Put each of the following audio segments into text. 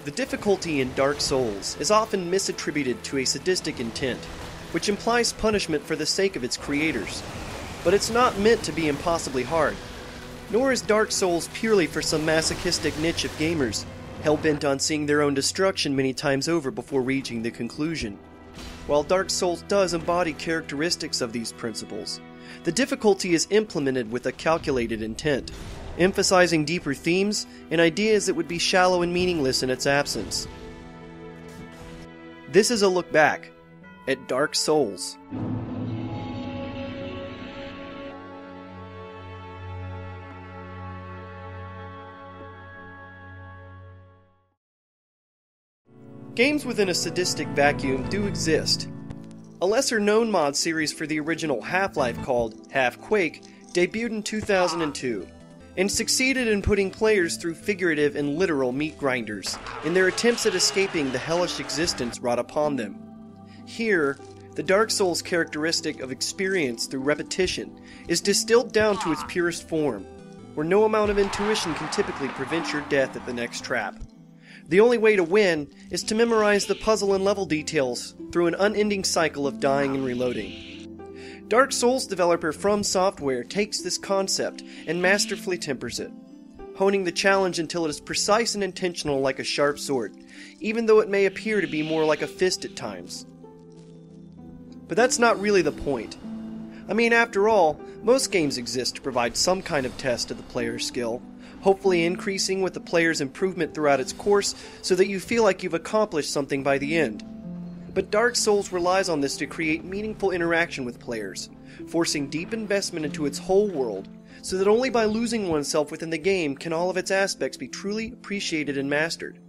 The difficulty in Dark Souls is often misattributed to a sadistic intent, which implies punishment for the sake of its creators. But it's not meant to be impossibly hard, nor is Dark Souls purely for some masochistic niche of gamers, hell-bent on seeing their own destruction many times over before reaching the conclusion. While Dark Souls does embody characteristics of these principles, the difficulty is implemented with a calculated intent, emphasizing deeper themes and ideas that would be shallow and meaningless in its absence. This is a look back at Dark Souls. Games within a sadistic vacuum do exist. A lesser-known mod series for the original Half-Life called Half-Quake debuted in 2002, and succeeded in putting players through figurative and literal meat grinders in their attempts at escaping the hellish existence wrought upon them. Here, the Dark Souls characteristic of experience through repetition is distilled down to its purest form, where no amount of intuition can typically prevent your death at the next trap. The only way to win is to memorize the puzzle and level details through an unending cycle of dying and reloading. Dark Souls developer From Software takes this concept and masterfully tempers it, honing the challenge until it is precise and intentional like a sharp sword, even though it may appear to be more like a fist at times. But that's not really the point. I mean, after all, most games exist to provide some kind of test of the player's skill, hopefully increasing with the player's improvement throughout its course so that you feel like you've accomplished something by the end. But Dark Souls relies on this to create meaningful interaction with players, forcing deep investment into its whole world, so that only by losing oneself within the game can all of its aspects be truly appreciated and mastered.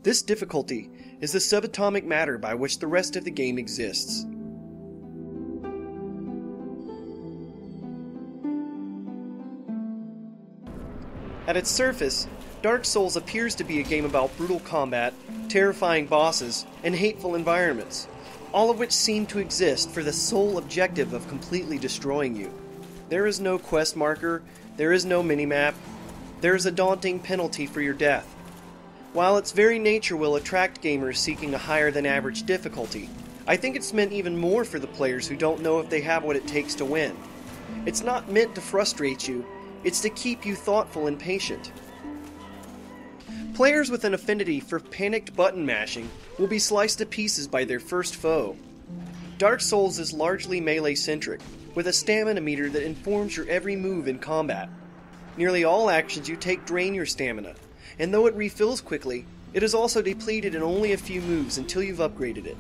This difficulty is the subatomic matter by which the rest of the game exists. At its surface, Dark Souls appears to be a game about brutal combat, terrifying bosses, and hateful environments, all of which seem to exist for the sole objective of completely destroying you. There is no quest marker, there is no minimap, there is a daunting penalty for your death. While its very nature will attract gamers seeking a higher than average difficulty, I think it's meant even more for the players who don't know if they have what it takes to win. It's not meant to frustrate you, it's to keep you thoughtful and patient. Players with an affinity for panicked button mashing will be sliced to pieces by their first foe. Dark Souls is largely melee-centric, with a stamina meter that informs your every move in combat. Nearly all actions you take drain your stamina, and though it refills quickly, it is also depleted in only a few moves until you've upgraded it.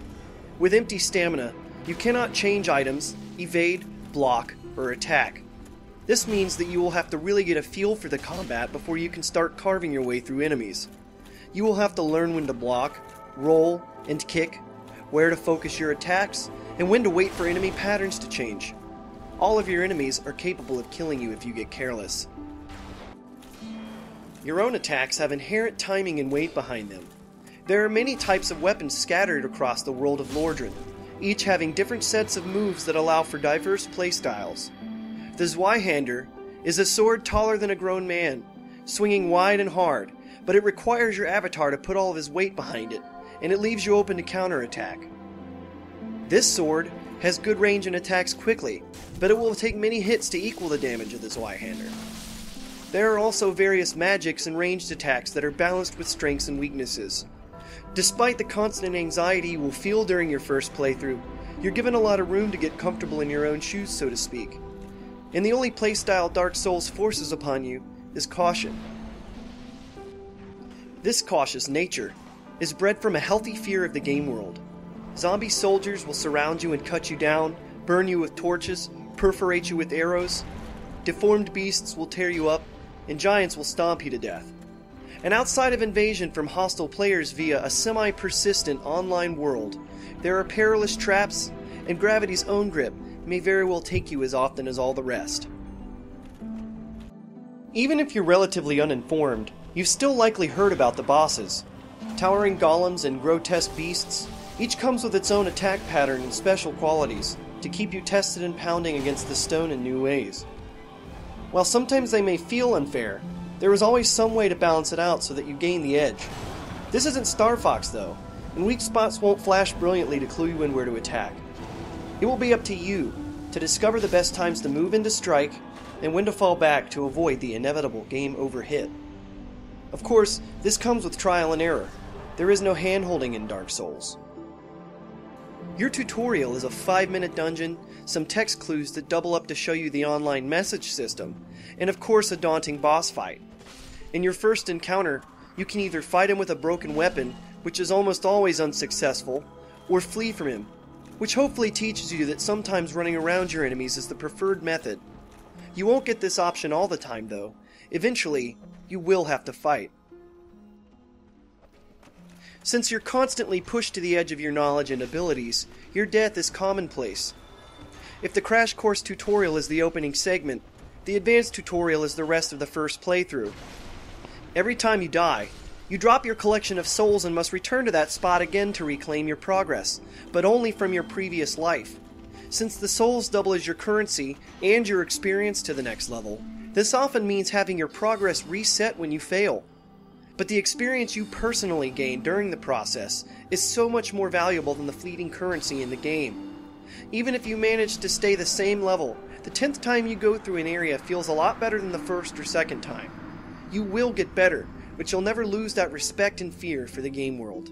With empty stamina, you cannot change items, evade, block, or attack. This means that you will have to really get a feel for the combat before you can start carving your way through enemies. You will have to learn when to block, roll, and kick, where to focus your attacks, and when to wait for enemy patterns to change. All of your enemies are capable of killing you if you get careless. Your own attacks have inherent timing and weight behind them. There are many types of weapons scattered across the world of Lordran, each having different sets of moves that allow for diverse playstyles. The Zweihander is a sword taller than a grown man, swinging wide and hard, but it requires your avatar to put all of his weight behind it, and it leaves you open to counterattack. This sword has good range and attacks quickly, but it will take many hits to equal the damage of the Zweihander. There are also various magics and ranged attacks that are balanced with strengths and weaknesses. Despite the constant anxiety you will feel during your first playthrough, you're given a lot of room to get comfortable in your own shoes, so to speak. And the only playstyle Dark Souls forces upon you is caution. This cautious nature is bred from a healthy fear of the game world. Zombie soldiers will surround you and cut you down, burn you with torches, perforate you with arrows. deformed beasts will tear you up, and giants will stomp you to death. And outside of invasion from hostile players via a semi-persistent online world, there are perilous traps, and gravity's own grip may very well take you as often as all the rest. Even if you're relatively uninformed, you've still likely heard about the bosses. Towering golems and grotesque beasts, each comes with its own attack pattern and special qualities to keep you tested and pounding against the stone in new ways. While sometimes they may feel unfair, there is always some way to balance it out so that you gain the edge. This isn't Star Fox though, and weak spots won't flash brilliantly to clue you in where to attack. It will be up to you to discover the best times to move into strike and when to fall back to avoid the inevitable game over hit. Of course, this comes with trial and error. There is no hand-holding in Dark Souls. Your tutorial is a 5-minute dungeon, some text clues that double up to show you the online message system, and of course a daunting boss fight. In your first encounter, you can either fight him with a broken weapon, which is almost always unsuccessful, or flee from him, which hopefully teaches you that sometimes running around your enemies is the preferred method. You won't get this option all the time though. Eventually, you will have to fight. Since you're constantly pushed to the edge of your knowledge and abilities, your death is commonplace. If the Crash Course tutorial is the opening segment, the advanced tutorial is the rest of the first playthrough. Every time you die, you drop your collection of souls and must return to that spot again to reclaim your progress, but only from your previous life. Since the souls double as your currency and your experience to the next level, this often means having your progress reset when you fail. But the experience you personally gain during the process is so much more valuable than the fleeting currency in the game. Even if you manage to stay the same level, the 10th time you go through an area feels a lot better than the first or second time. You will get better, but you'll never lose that respect and fear for the game world.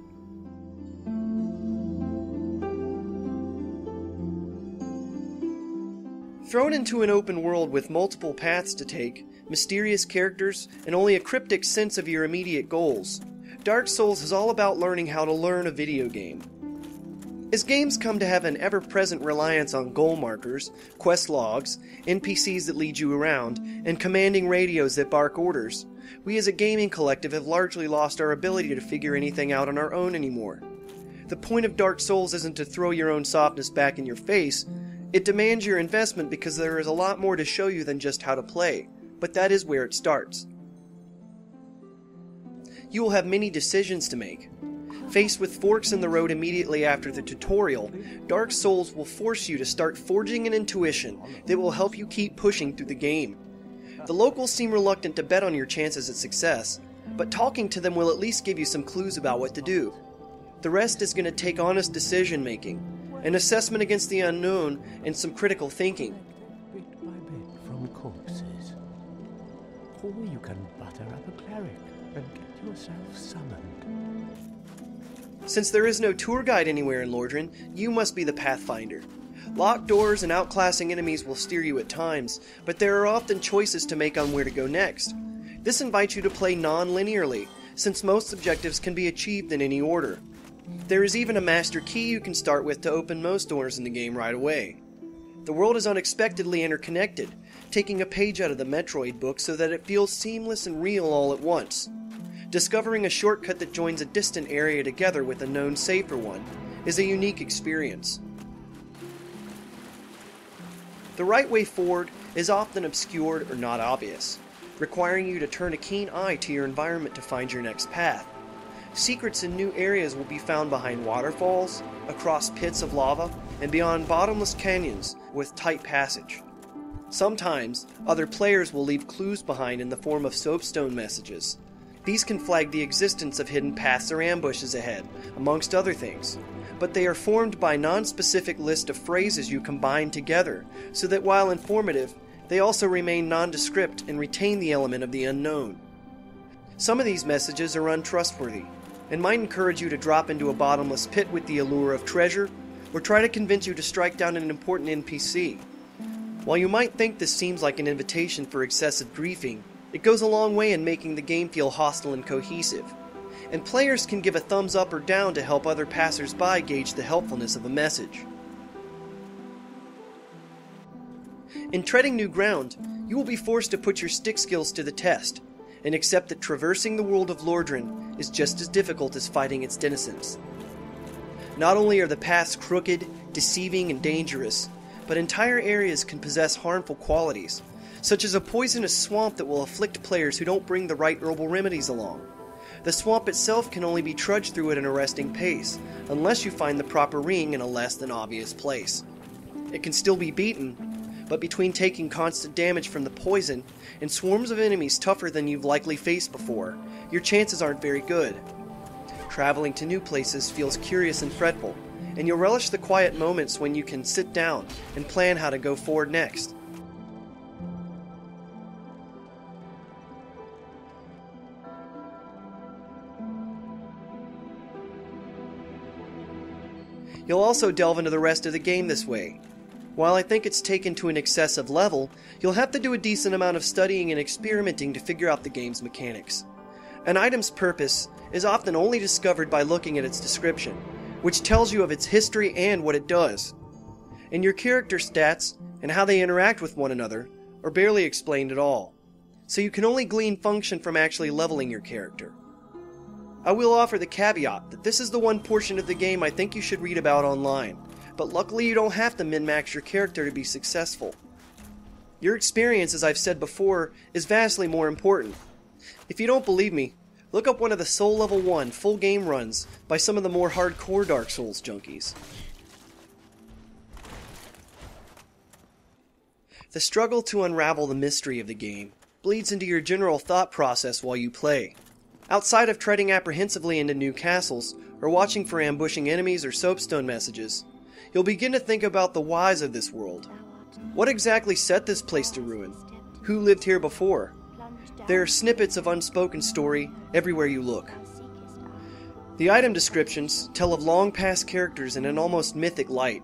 Thrown into an open world with multiple paths to take, mysterious characters, and only a cryptic sense of your immediate goals, Dark Souls is all about learning how to learn a video game. As games come to have an ever-present reliance on goal markers, quest logs, NPCs that lead you around, and commanding radios that bark orders, we as a gaming collective have largely lost our ability to figure anything out on our own anymore. The point of Dark Souls isn't to throw your own softness back in your face. It demands your investment because there is a lot more to show you than just how to play, but that is where it starts. You will have many decisions to make. Faced with forks in the road immediately after the tutorial, Dark Souls will force you to start forging an intuition that will help you keep pushing through the game. The locals seem reluctant to bet on your chances at success, but talking to them will at least give you some clues about what to do. The rest is going to take honest decision making, an assessment against the unknown, and some critical thinking. Bit by bit from corpses. Or you can butter up a cleric and get yourself summoned. Since there is no tour guide anywhere in Lordran, you must be the pathfinder. Locked doors and outclassing enemies will steer you at times, but there are often choices to make on where to go next. This invites you to play non-linearly, since most objectives can be achieved in any order. There is even a master key you can start with to open most doors in the game right away. The world is unexpectedly interconnected, taking a page out of the Metroid book so that it feels seamless and real all at once. Discovering a shortcut that joins a distant area together with a known safer one is a unique experience. The right way forward is often obscured or not obvious, requiring you to turn a keen eye to your environment to find your next path. Secrets in new areas will be found behind waterfalls, across pits of lava, and beyond bottomless canyons with tight passage. Sometimes, other players will leave clues behind in the form of soapstone messages. These can flag the existence of hidden paths or ambushes ahead, amongst other things, but they are formed by a non-specific list of phrases you combine together, so that while informative, they also remain nondescript and retain the element of the unknown. Some of these messages are untrustworthy, and might encourage you to drop into a bottomless pit with the allure of treasure, or try to convince you to strike down an important NPC. While you might think this seems like an invitation for excessive griefing, it goes a long way in making the game feel hostile and cohesive, and players can give a thumbs up or down to help other passers-by gauge the helpfulness of a message. In treading new ground, you will be forced to put your stick skills to the test, and accept that traversing the world of Lordran is just as difficult as fighting its denizens. Not only are the paths crooked, deceiving, and dangerous, but entire areas can possess harmful qualities, such as a poisonous swamp that will afflict players who don't bring the right herbal remedies along. The swamp itself can only be trudged through at an arresting pace, unless you find the proper ring in a less than obvious place. It can still be beaten, but between taking constant damage from the poison and swarms of enemies tougher than you've likely faced before, your chances aren't very good. Traveling to new places feels curious and fretful, and you'll relish the quiet moments when you can sit down and plan how to go forward next. You'll also delve into the rest of the game this way. While I think it's taken to an excessive level, you'll have to do a decent amount of studying and experimenting to figure out the game's mechanics. An item's purpose is often only discovered by looking at its description, which tells you of its history and what it does. And your character stats and how they interact with one another are barely explained at all, so you can only glean function from actually leveling your character. I will offer the caveat that this is the one portion of the game I think you should read about online, but luckily you don't have to min-max your character to be successful. Your experience, as I've said before, is vastly more important. If you don't believe me, look up one of the Soul Level 1 full game runs by some of the more hardcore Dark Souls junkies. The struggle to unravel the mystery of the game bleeds into your general thought process while you play. Outside of treading apprehensively into new castles, or watching for ambushing enemies or soapstone messages, you'll begin to think about the whys of this world. What exactly set this place to ruin? Who lived here before? There are snippets of unspoken story everywhere you look. The item descriptions tell of long-past characters in an almost mythic light,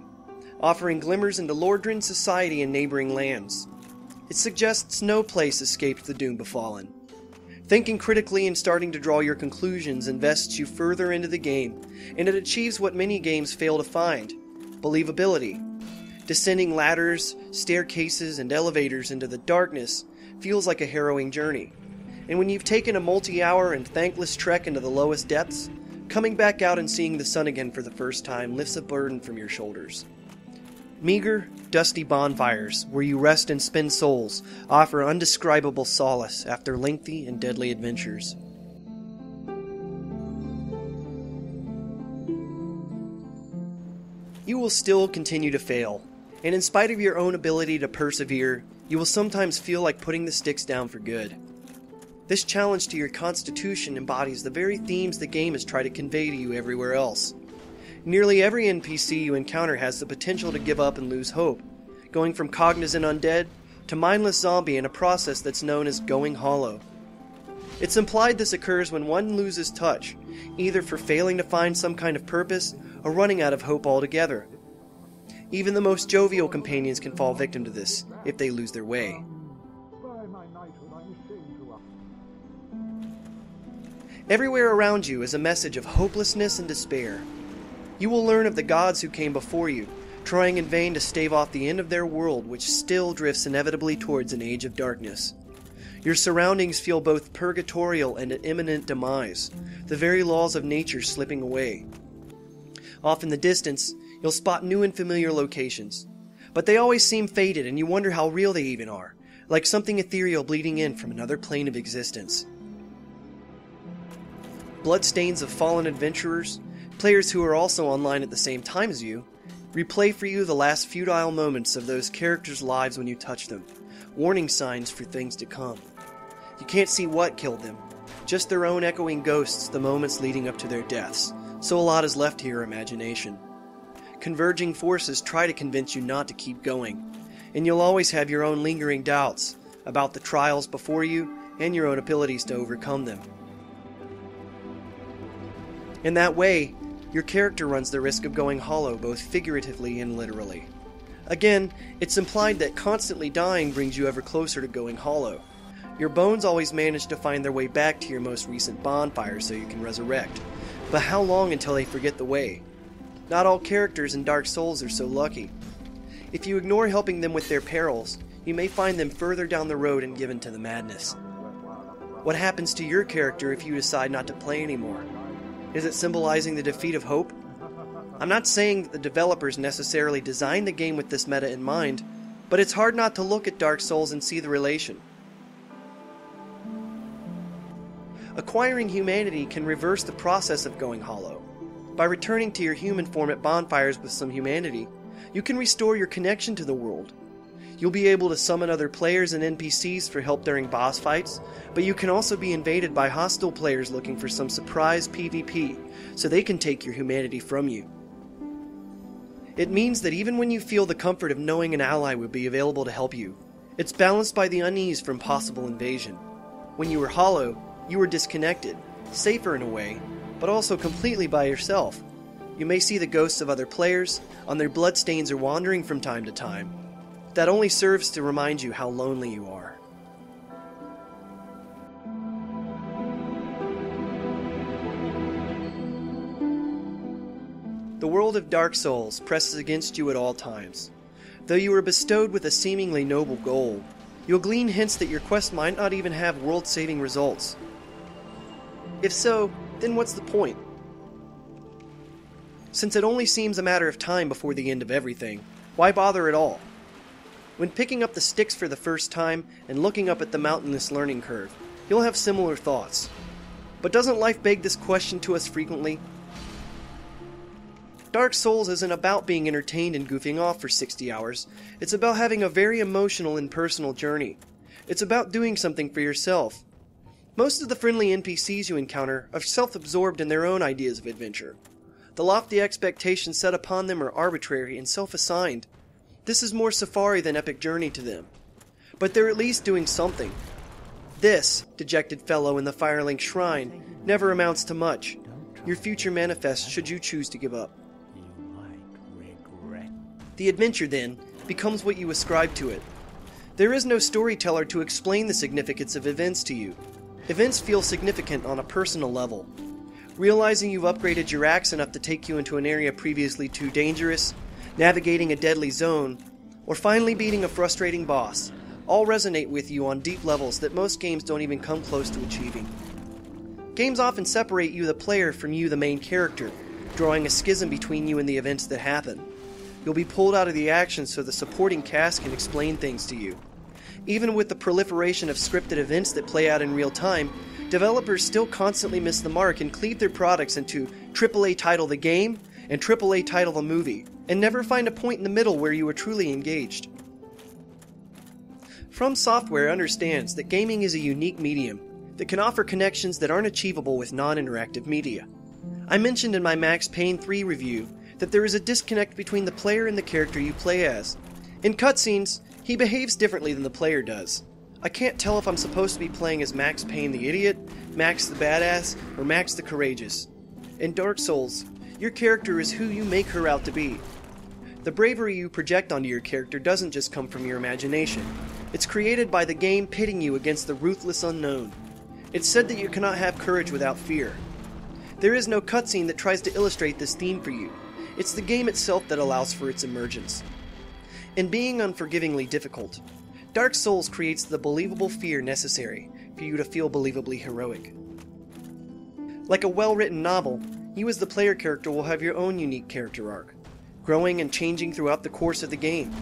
offering glimmers into Lordran society and neighboring lands. It suggests no place escaped the doom befallen. Thinking critically and starting to draw your conclusions invests you further into the game, and it achieves what many games fail to find: believability. Descending ladders, staircases, and elevators into the darkness feels like a harrowing journey. And when you've taken a multi-hour and thankless trek into the lowest depths, coming back out and seeing the sun again for the first time lifts a burden from your shoulders. Meager, dusty bonfires, where you rest and spin souls, offer undescribable solace after lengthy and deadly adventures. You will still continue to fail, and in spite of your own ability to persevere, you will sometimes feel like putting the sticks down for good. This challenge to your constitution embodies the very themes the game has tried to convey to you everywhere else. Nearly every NPC you encounter has the potential to give up and lose hope, going from cognizant undead to mindless zombie in a process that's known as going hollow. It's implied this occurs when one loses touch, either for failing to find some kind of purpose or running out of hope altogether. Even the most jovial companions can fall victim to this if they lose their way. Everywhere around you is a message of hopelessness and despair. You will learn of the gods who came before you, trying in vain to stave off the end of their world, which still drifts inevitably towards an age of darkness. Your surroundings feel both purgatorial and an imminent demise, the very laws of nature slipping away. Off in the distance, you'll spot new and familiar locations, but they always seem faded and you wonder how real they even are, like something ethereal bleeding in from another plane of existence. Bloodstains of fallen adventurers, players who are also online at the same time as you, replay for you the last futile moments of those characters' lives when you touch them, warning signs for things to come. You can't see what killed them, just their own echoing ghosts the moments leading up to their deaths, so a lot is left to your imagination. Converging forces try to convince you not to keep going, and you'll always have your own lingering doubts about the trials before you and your own abilities to overcome them. In that way, your character runs the risk of going hollow both figuratively and literally. Again, it's implied that constantly dying brings you ever closer to going hollow. Your bones always manage to find their way back to your most recent bonfire so you can resurrect, but how long until they forget the way? Not all characters in Dark Souls are so lucky. If you ignore helping them with their perils, you may find them further down the road and given to the madness. What happens to your character if you decide not to play anymore? Is it symbolizing the defeat of hope? I'm not saying that the developers necessarily designed the game with this meta in mind, but it's hard not to look at Dark Souls and see the relation. Acquiring humanity can reverse the process of going hollow. By returning to your human form at bonfires with some humanity, you can restore your connection to the world. You'll be able to summon other players and NPCs for help during boss fights, but you can also be invaded by hostile players looking for some surprise PvP, so they can take your humanity from you. It means that even when you feel the comfort of knowing an ally will be available to help you, it's balanced by the unease from possible invasion. When you were hollow, you were disconnected, safer in a way, but also completely by yourself. You may see the ghosts of other players on their bloodstains or wandering from time to time. That only serves to remind you how lonely you are. The world of Dark Souls presses against you at all times. Though you are bestowed with a seemingly noble goal, you'll glean hints that your quest might not even have world-saving results. If so, then what's the point? Since it only seems a matter of time before the end of everything, why bother at all? When picking up the sticks for the first time and looking up at the mountainous learning curve, you'll have similar thoughts. But doesn't life beg this question to us frequently? Dark Souls isn't about being entertained and goofing off for 60 hours. It's about having a very emotional and personal journey. It's about doing something for yourself. Most of the friendly NPCs you encounter are self-absorbed in their own ideas of adventure. The lofty expectations set upon them are arbitrary and self-assigned. This is more Safari than Epic Journey to them. But they're at least doing something. This, dejected fellow in the Firelink Shrine, never amounts to much. Your future manifests should you choose to give up. The adventure, then, becomes what you ascribe to it. There is no storyteller to explain the significance of events to you. Events feel significant on a personal level. Realizing you've upgraded your axe enough to take you into an area previously too dangerous, navigating a deadly zone, or finally beating a frustrating boss, all resonate with you on deep levels that most games don't even come close to achieving. Games often separate you, the player, from you, the main character, drawing a schism between you and the events that happen. You'll be pulled out of the action so the supporting cast can explain things to you. Even with the proliferation of scripted events that play out in real time, developers still constantly miss the mark and cleave their products into AAA title the game and AAA title the movie, and never find a point in the middle where you are truly engaged. From Software understands that gaming is a unique medium that can offer connections that aren't achievable with non-interactive media. I mentioned in my Max Payne 3 review that there is a disconnect between the player and the character you play as. In cutscenes, he behaves differently than the player does. I can't tell if I'm supposed to be playing as Max Payne the idiot, Max the badass, or Max the courageous. In Dark Souls, your character is who you make her out to be. The bravery you project onto your character doesn't just come from your imagination. It's created by the game pitting you against the ruthless unknown. It's said that you cannot have courage without fear. There is no cutscene that tries to illustrate this theme for you. It's the game itself that allows for its emergence. In being unforgivingly difficult, Dark Souls creates the believable fear necessary for you to feel believably heroic. Like a well-written novel, you as the player character will have your own unique character arc, growing and changing throughout the course of the game.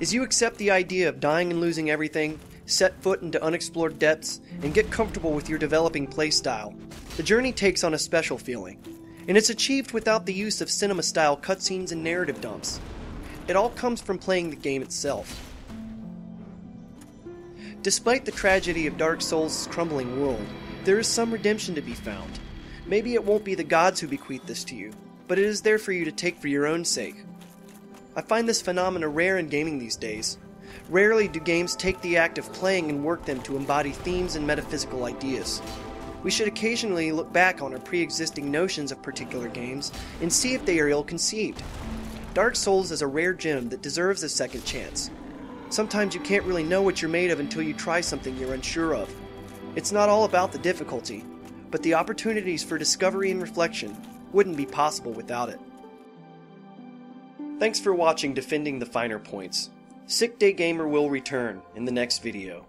As you accept the idea of dying and losing everything, set foot into unexplored depths, and get comfortable with your developing playstyle, the journey takes on a special feeling, and it's achieved without the use of cinema-style cutscenes and narrative dumps. It all comes from playing the game itself. Despite the tragedy of Dark Souls' crumbling world, there is some redemption to be found. Maybe it won't be the gods who bequeath this to you, but it is there for you to take for your own sake. I find this phenomena rare in gaming these days. Rarely do games take the act of playing and work them to embody themes and metaphysical ideas. We should occasionally look back on our pre-existing notions of particular games and see if they are ill-conceived. Dark Souls is a rare gem that deserves a second chance. Sometimes you can't really know what you're made of until you try something you're unsure of. It's not all about the difficulty, but the opportunities for discovery and reflection wouldn't be possible without it. Thanks for watching Defending the Finer Points. Sick Day Gamer will return in the next video.